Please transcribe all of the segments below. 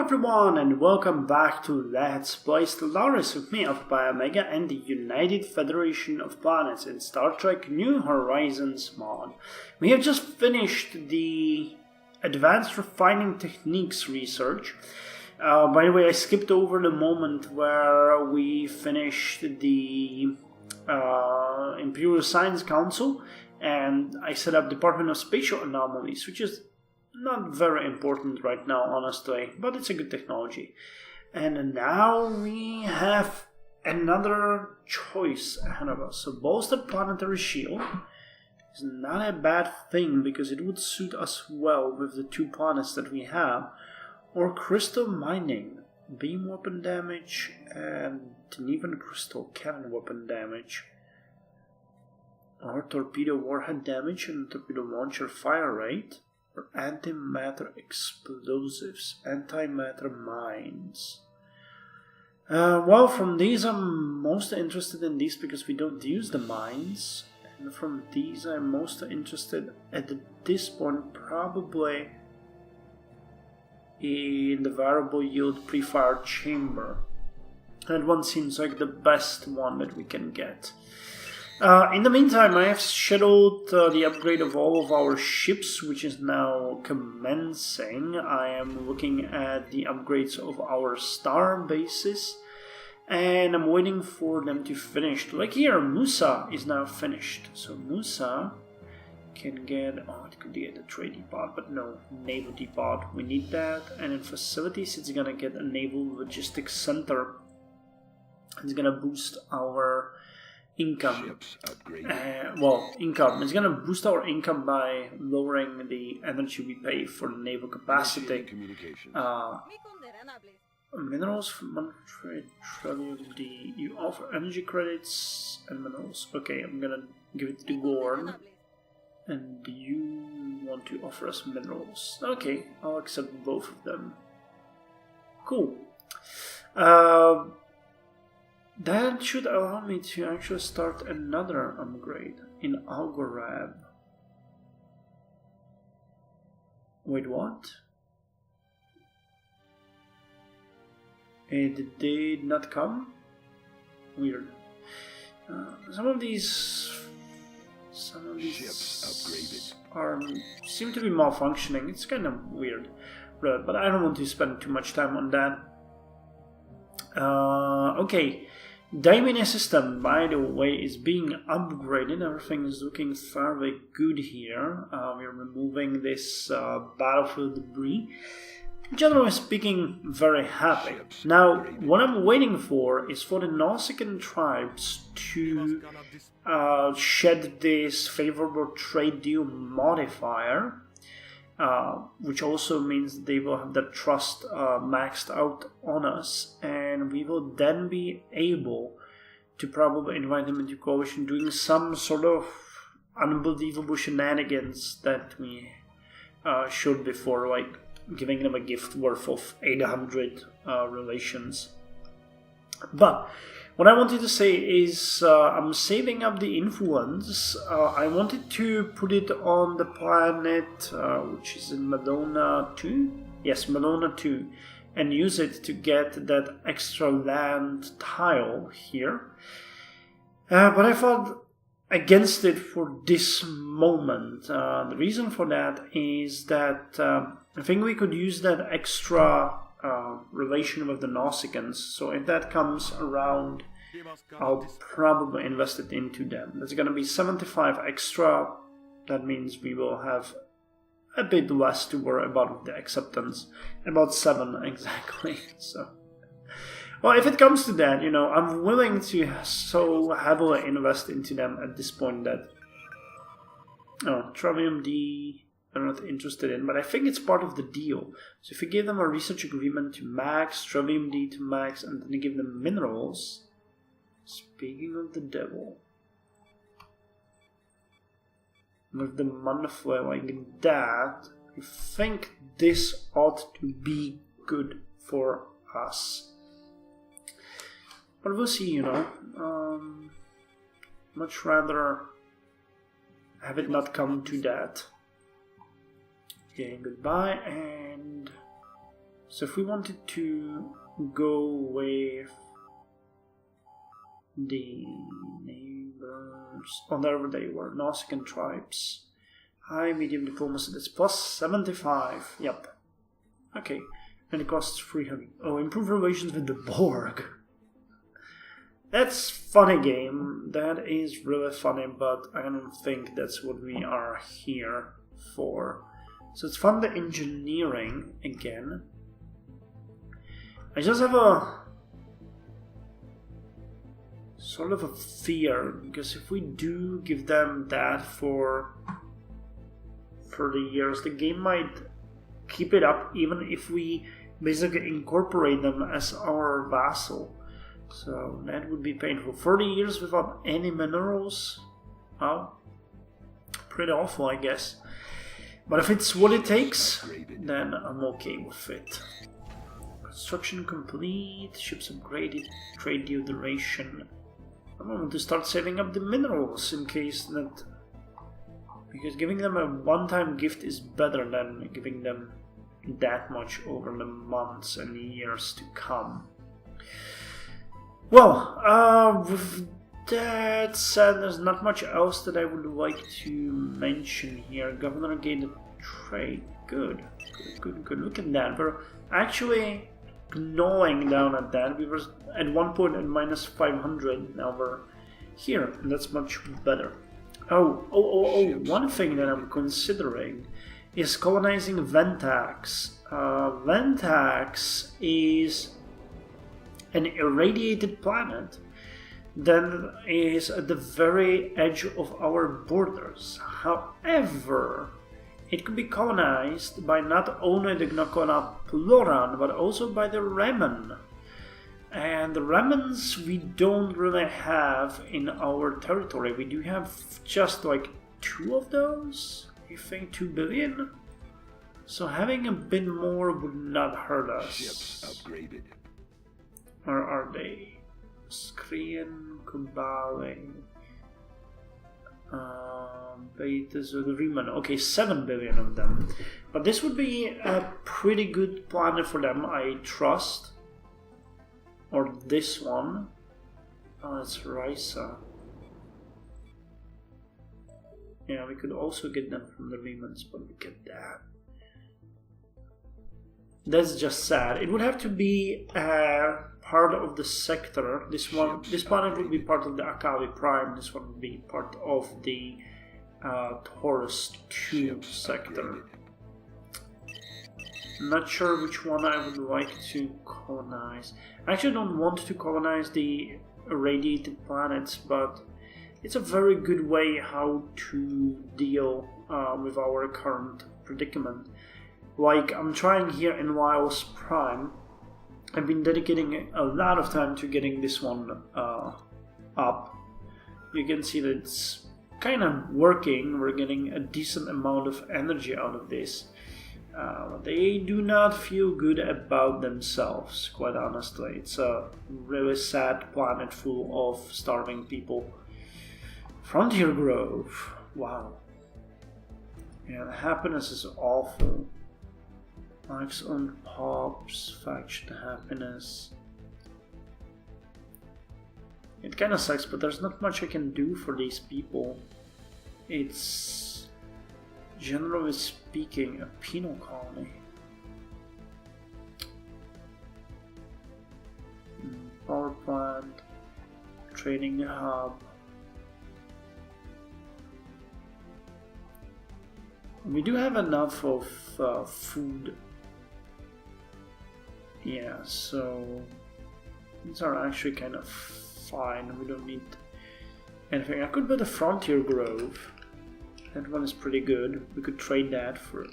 everyone, and welcome back to Let's Play Stellaris with me, Alfapiomega, and the United Federation of Planets in Star Trek New Horizons mod. We have just finished the Advanced Refining Techniques research. By the way, I skipped over the moment where we finished the Imperial Science Council, and I set up Department of Spatial Anomalies, which is not very important right now, honestly, but it's a good technology. And now we have another choice ahead of us. So bolstered planetary shield is not a bad thing because it would suit us well with the two planets that we have. Or crystal mining, beam weapon damage, and even crystal cannon weapon damage. Or torpedo warhead damage and torpedo launcher fire rate. Or antimatter explosives, antimatter mines. Well, from these I'm most interested in these because we don't use the mines. And from these I'm most interested at this point probably in the variable yield pre-fire chamber. That one seems like the best one that we can get. In the meantime, I have scheduled the upgrade of all of our ships, which is now commencing. I am looking at the upgrades of our star bases, and I'm waiting for them to finish. Like here, Musa is now finished. So Musa can get, it could get a trade depot, but no, naval depot. We need that. And in facilities, it's gonna get a naval logistics center. It's gonna boost our income. Income. It's gonna boost our income by lowering the energy we pay for naval capacity. Minerals from Montreal, Trillium. You offer energy credits and minerals. Okay, I'm gonna give it to Gorn. And you want to offer us minerals. Okay, I'll accept both of them. Cool. That should allow me to actually start another upgrade in Algorab. Wait, what? It did not come? Weird. Some of these ships upgraded seem to be malfunctioning. It's kind of weird, but I don't want to spend too much time on that. Okay. Diamine system, by the way, is being upgraded. Everything is looking fairly good here. We're removing this battlefield debris. Generally speaking, very happy. Now, what I'm waiting for is for the Nausicaan tribes to shed this favorable trade deal modifier. Which also means they will have their trust maxed out on us, and we will then be able to probably invite them into coalition doing some sort of unbelievable shenanigans that we showed before, like giving them a gift worth of 800 relations. But what I wanted to say is I'm saving up the influence. I wanted to put it on the planet, which is in Madonna 2. Yes, Madonna 2. And use it to get that extra land tile here. But I fought against it for this moment. The reason for that is that I think we could use that extra relation with the Nausicaans. So if that comes around, I'll probably invest it into them. There's going to be 75 extra. That means we will have a bit less to worry about with the acceptance. About 7 exactly. So, well, if it comes to that, I'm willing to so heavily invest into them at this point that Trivium D they're not interested in, but I think it's part of the deal. So if you give them a research agreement to max, Trivium D to max, and then you give them minerals. Speaking of the devil, with the monthly like that, I think this ought to be good for us. But we'll see, much rather have it not come to that. Okay, goodbye, and So if we wanted to go with the neighbors, oh, there they were, Nausicaan tribes. High, medium diplomacy, that's plus 75, yep. Okay, and it costs 300. Oh, improve relations with the Borg. That's funny game, that is really funny, but I don't think that's what we are here for. So let's fund the engineering again. I just have a sort of a fear, because if we do give them that for 30 years, the game might keep it up even if we basically incorporate them as our vassal. So that would be painful. 30 years without any minerals? Well, pretty awful, I guess. But if it's what it takes, then I'm okay with it. Construction complete, ships upgraded, trade deal duration. I want to start saving up the minerals in case that... Because giving them a one-time gift is better than giving them that much over the months and years to come. Well, with that said, there's not much else that I would like to mention here. Governor gained a trade. Good. Look at that. We're actually gnawing down at that. We were at one point at minus 500. Now we're here, and that's much better. Oh, one thing that I'm considering is colonizing Ventax. Ventax is an irradiated planet that is at the very edge of our borders. However, it could be colonized by not only the Gnocona Ploran, but also by the Remen. And the Remens we don't really have in our territory. We do have just like 2 of those, I think 2 billion. So having a bit more would not hurt us. Ships upgraded. Or are they? Skrien, Kubale, Betas, or the Riemann. Okay, 7 billion of them. But this would be a pretty good planet for them, I trust. Or this one. Oh, it's Risa. Yeah, we could also get them from the Riemanns, but look at that. That's just sad. It would have to be part of the sector. This planet would be part of the Akavi Prime. This one would be part of the Taurus 2 sector. Not sure which one I would like to colonize. I actually don't want to colonize the irradiated planets, but it's a very good way how to deal with our current predicament. Like, I'm trying here in Wiles Prime. I've been dedicating a lot of time to getting this one up. You can see that it's kind of working. We're getting a decent amount of energy out of this. They do not feel good about themselves, quite honestly. It's a really sad planet full of starving people. Frontier Grove. Wow. Yeah, the happiness is awful. Life's own pops, faction happiness. It kinda sucks, but there's not much I can do for these people. It's, generally speaking, a penal colony. Power plant, trading hub. We do have enough of food. Yeah, so these are actually kind of fine. We don't need anything. I could build a Frontier Grove. That one is pretty good. We could trade that for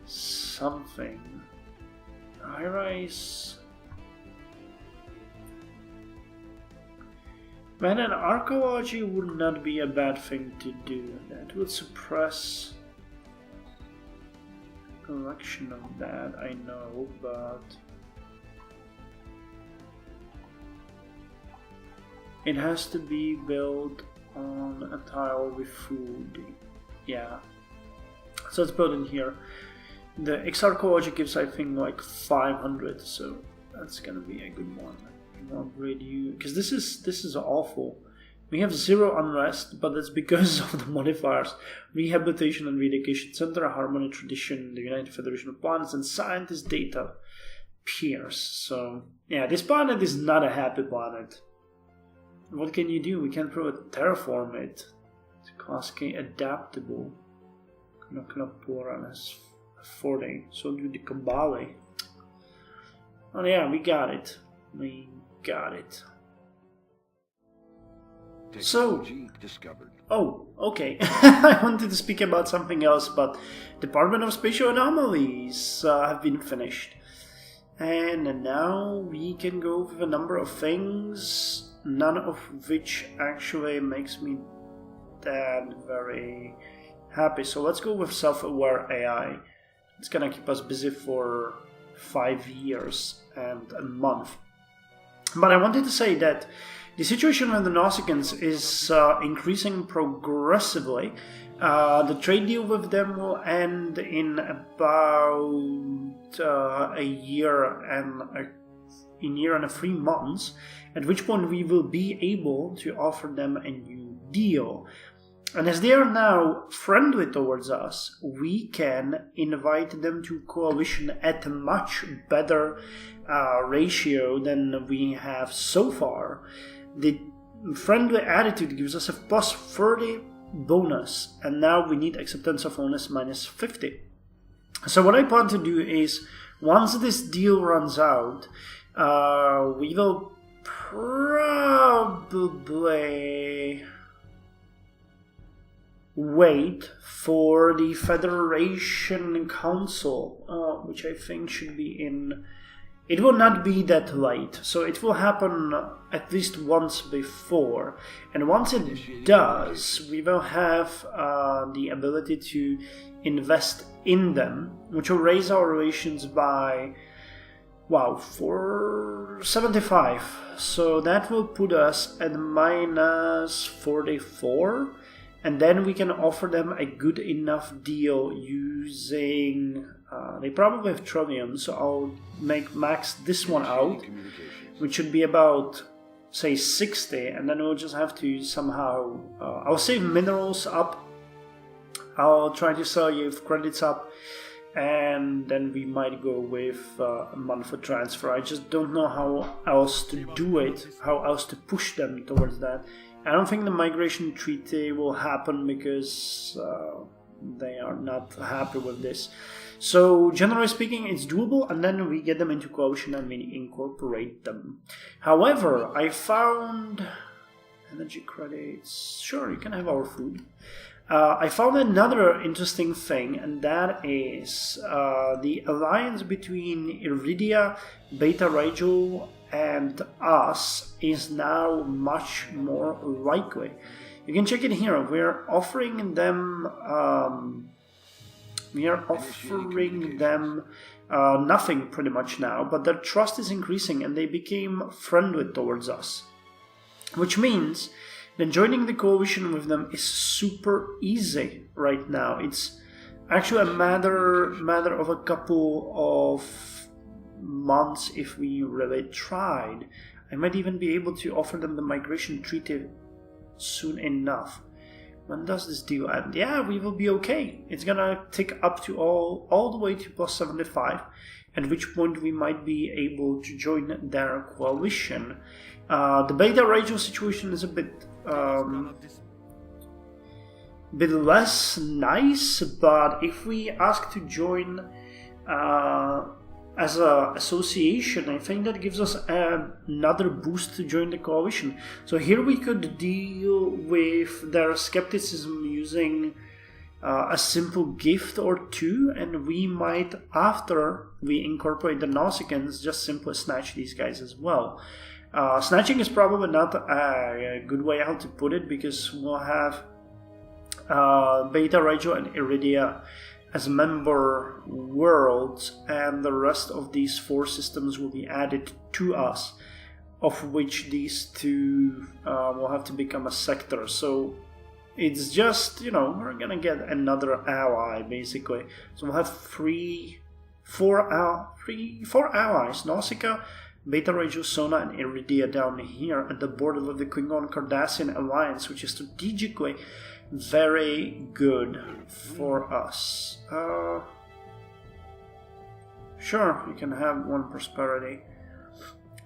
something. High rise. Man, an archaeology would not be a bad thing to do. That would suppress collection of that, I know, but it has to be built on a tile with food. Yeah, so let's build in here. The XR co-logic gives, I think, like 500, so that's gonna be a good one. I'll upgrade you, because this is awful. We have 0 unrest, but that's because of the modifiers: Rehabilitation and Reeducation Center, Harmony Tradition, the United Federation of Planets, and Scientist Data Pierce. So yeah, this planet is not a happy planet. What can you do? We can't probably terraform it. It's Class K adaptable. Knoknapora has 40, so do the Kabale. Oh yeah, we got it. We got it. So, discovered. Oh, okay. I wanted to speak about something else, but Department of Spatial Anomalies have been finished. And now we can go with a number of things, none of which actually makes me that very happy. So let's go with self-aware AI. It's gonna keep us busy for 5 years and a month. But I wanted to say that the situation with the Nausicaans is increasing progressively. The trade deal with them will end in about a year and 3 months, at which point we will be able to offer them a new deal. And as they are now friendly towards us, we can invite them to coalition at a much better ratio than we have so far. The friendly attitude gives us a plus 30 bonus, and now we need acceptance of onus minus 50. So what I plan to do is, once this deal runs out, we will probably wait for the Federation Council, which I think should be in... It will not be that late, so it will happen at least once before. And once it does, we will have the ability to invest in them, which will raise our relations by, wow, 475. So that will put us at minus 44. And then we can offer them a good enough deal using... they probably have Trillium, so I'll max this one out, which should be about, say, 60, and then we'll just have to somehow... I'll save minerals up, I'll try to sell you credits up, and then we might go with a month for transfer. I just don't know how else to do it, how else to push them towards that. I don't think the migration treaty will happen because they are not happy with this. So generally speaking, it's doable, and then we get them into coalition and we incorporate them. However, I found energy credits. Sure, you can have our food. I found another interesting thing, and that is the alliance between Iridia, Beta Rigel, and us is now much more likely. You can check it here. We're offering them nothing pretty much now, but their trust is increasing and they became friendly towards us, which means that joining the coalition with them is super easy right now. It's actually a matter of a couple of months if we really tried. I might even be able to offer them the migration treaty soon enough. When does this deal end? Yeah, we will be okay. It's gonna take up to all the way to plus 75, at which point we might be able to join their coalition. The Beta Rigel situation is a bit less nice, but if we ask to join as an association, I think that gives us another boost to join the coalition. So here we could deal with their skepticism using a simple gift or two, and we might, after we incorporate the Nausicaans, just simply snatch these guys as well. Snatching is probably not a good way how to put it, because we'll have Beta Rigel and Iridia as member worlds, and the rest of these 4 systems will be added to us, of which these 2 will have to become a sector. So It's just, you know, we're gonna get another ally, basically. So we'll have four allies. Nausicaa, Beta Regio, Sona, and Iridia down here at the border of the Klingon-Cardassian alliance, which is strategically very good for us. Sure, you can have one prosperity.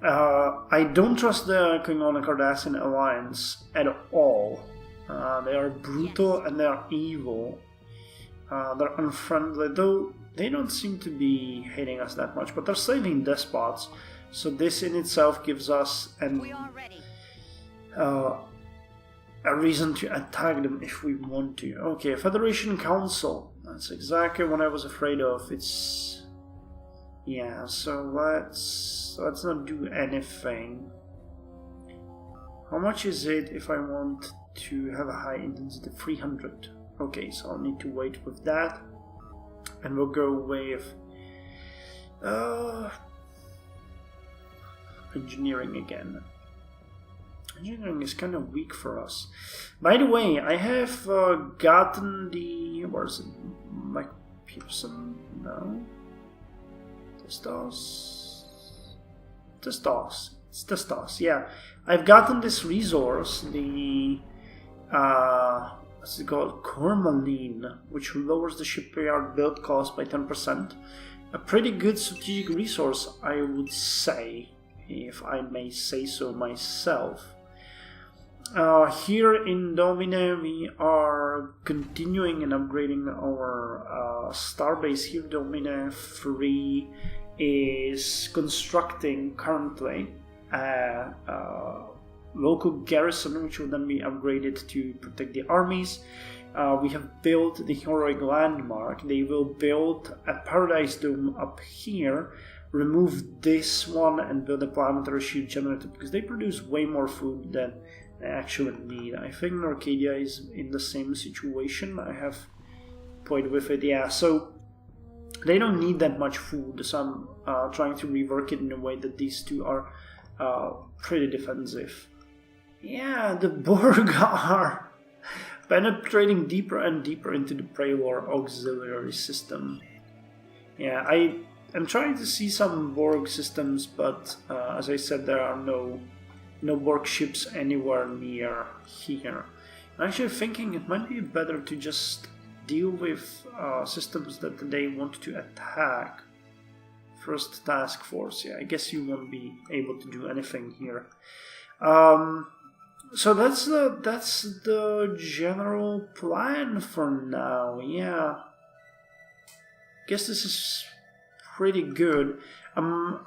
I don't trust the Klingon-Cardassian alliance at all. They are brutal and they are evil. They're unfriendly, though they don't seem to be hating us that much, but they're slaving despots, so this in itself gives us a reason to attack them if we want to. Okay, Federation Council. That's exactly what I was afraid of. It's... yeah, so let's not do anything. How much is it if I want to have a high intensity? 300. Okay, so I'll need to wait with that. And we'll go with engineering again. Engineering is kind of weak for us. By the way, I have gotten the... where is it? Mike Pearson? No. Testos? It's Testos, yeah. I've gotten this resource, the... what's it called? Cormaline, which lowers the shipyard build cost by 10%. A pretty good strategic resource, I would say, if I may say so myself. Here in Domine, we are continuing and upgrading our starbase. Here, Domine 3 is constructing currently a local garrison, which will then be upgraded to protect the armies. We have built the heroic landmark. They will build a paradise dome up here, remove this one, and build a planetary shield generator because they produce way more food than they actually need. I think Arcadia is in the same situation. I have played with it, yeah. So they don't need that much food, so I'm trying to rework it in a way that these two are pretty defensive. Yeah, the Borg are penetrating deeper and deeper into the Prelor auxiliary system. Yeah, I'm trying to see some Borg systems, but as I said, there are no Borg ships anywhere near here. I'm actually thinking it might be better to just deal with systems that they want to attack. First task force, yeah, I guess you won't be able to do anything here. So that's the general plan for now. Yeah, guess this is pretty good. I'm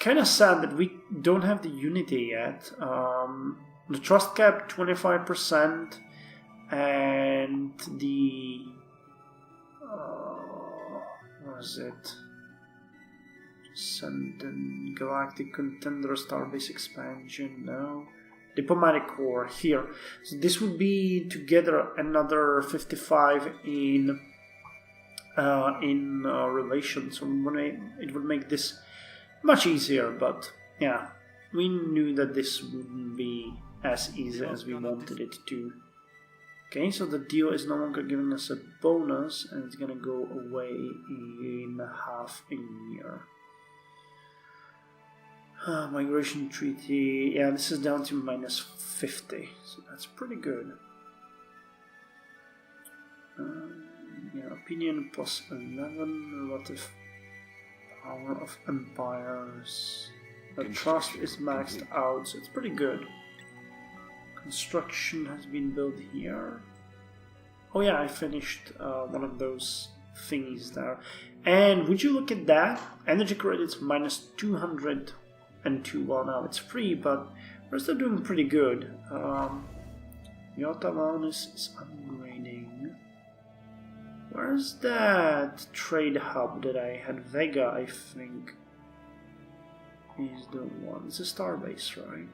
kind of sad that we don't have the Unity yet. The trust cap 25%, and the what is it? Send the Galactic Contender Starbase expansion. No. Diplomatic Corps here. So this would be together another 55 in relations. So it would make this much easier, but yeah, we knew that this wouldn't be as easy as we wanted it to. Okay, so the deal is no longer giving us a bonus, and it's gonna go away in half a year. Migration treaty, yeah, this is down to minus 50, so that's pretty good. Yeah, opinion plus 11, relative power of empires. The trust is maxed out, so it's pretty good. Construction has been built here. Oh yeah, I finished one of those thingies there. And would you look at that? Energy credits minus 202. Well, now it's free, but we're still doing pretty good. Yotalanus is upgrading. Where's that trade hub that I had? Vega, I think, is the one. It's a starbase, right?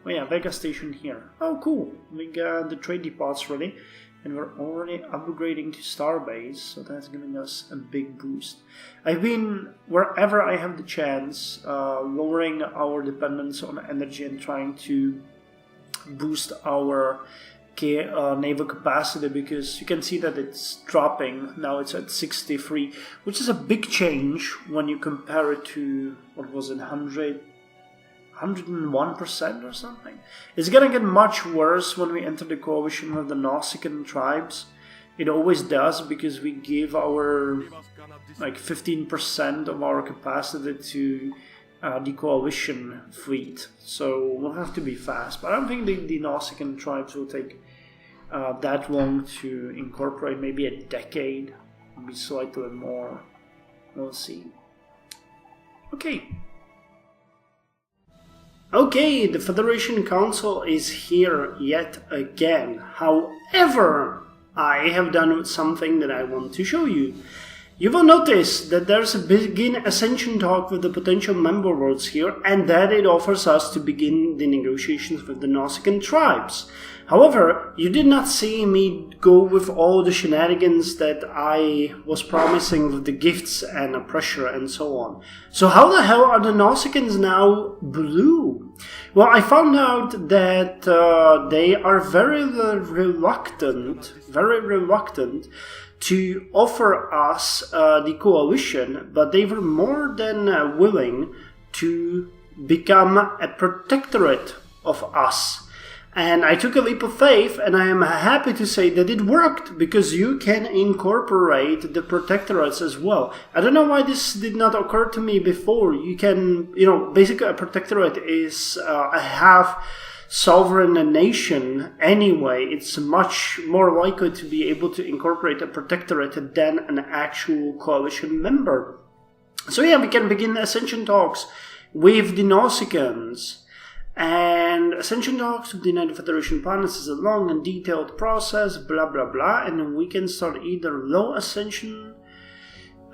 Oh yeah, Vega station here. Oh cool, we got the trade depots ready, and we're already upgrading to starbase, so that's giving us a big boost. I've been, wherever I have the chance, lowering our dependence on energy and trying to boost our naval capacity, because you can see that it's dropping. Now it's at 63, which is a big change when you compare it to, what was it, 101% or something. It's gonna get much worse when we enter the coalition with the Nausicaan tribes. It always does, because we give our like 15% of our capacity to the coalition fleet, so we'll have to be fast. But I don't think the Nausicaan tribes will take that long to incorporate. Maybe a decade, maybe slightly more. We'll see. Okay, the Federation Council is here yet again. However, I have done something that I want to show you. You will notice that there's a begin ascension talk with the potential member worlds here, and that it offers us to begin the negotiations with the Nausicaan tribes. However, you did not see me go with all the shenanigans that I was promising with the gifts and the pressure and so on. So how the hell are the Nausicaans now blue? Well, I found out that they are very reluctant to offer us the coalition, but they were more than willing to become a protectorate of us. And I took a leap of faith, and I am happy to say that it worked, because you can incorporate the protectorates as well. I don't know why this did not occur to me before. You can, basically a protectorate is a half sovereign nation anyway. It's much more likely to be able to incorporate a protectorate than an actual coalition member. So yeah, we can begin ascension talks with the Nausicaans. And ascension talks with the United Federation planets is a long and detailed process, blah blah blah, and then we can start either low ascension,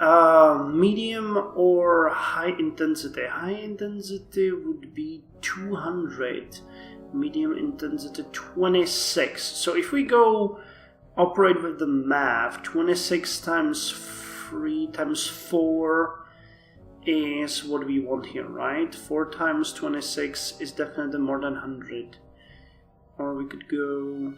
medium, or high intensity. High intensity would be 200, medium intensity 26. So if we go operate with the math, 26 times 3 times 4 is what we want here, right? 4 times 26 is definitely more than 100. Or we could go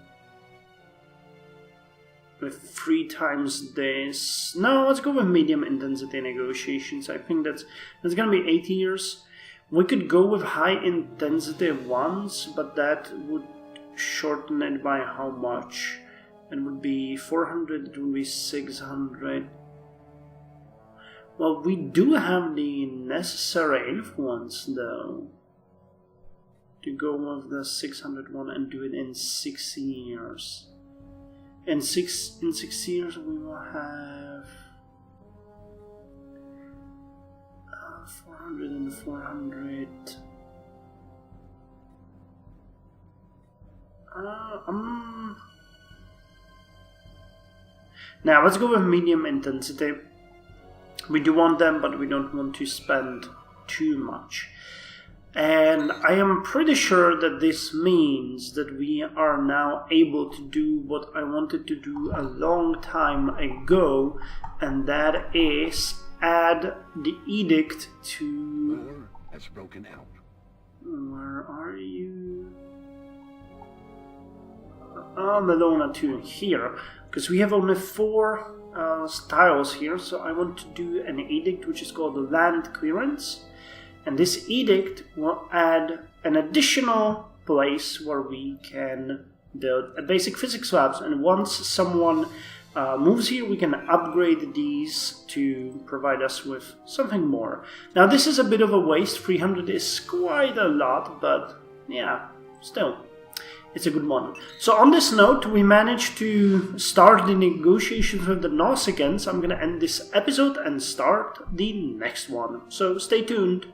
with 3 times this. No, let's go with medium intensity negotiations. I think that's gonna be 8 years. We could go with high intensity once, but that would shorten it by how much? It would be 400, it would be 600. Well, we do have the necessary influence, though, to go with the 601 and do it in 6 years. In six years, we will have 400 and 400. Now, let's go with medium intensity. We do want them, but we don't want to spend too much. And I am pretty sure that this means that we are now able to do what I wanted to do a long time ago, and that is add the edict to... That's broken out. Where are you? Melona 2 here, because we have only 4 styles here, so I want to do an edict which is called the land clearance, and this edict will add an additional place where we can build a basic physics labs, and once someone moves here, we can upgrade these to provide us with something more. Now this is a bit of a waste. 300 is quite a lot, but yeah, still. It's a good one. So on this note, we managed to start the negotiations with the Nausicaans. I'm going to end this episode and start the next one. So stay tuned.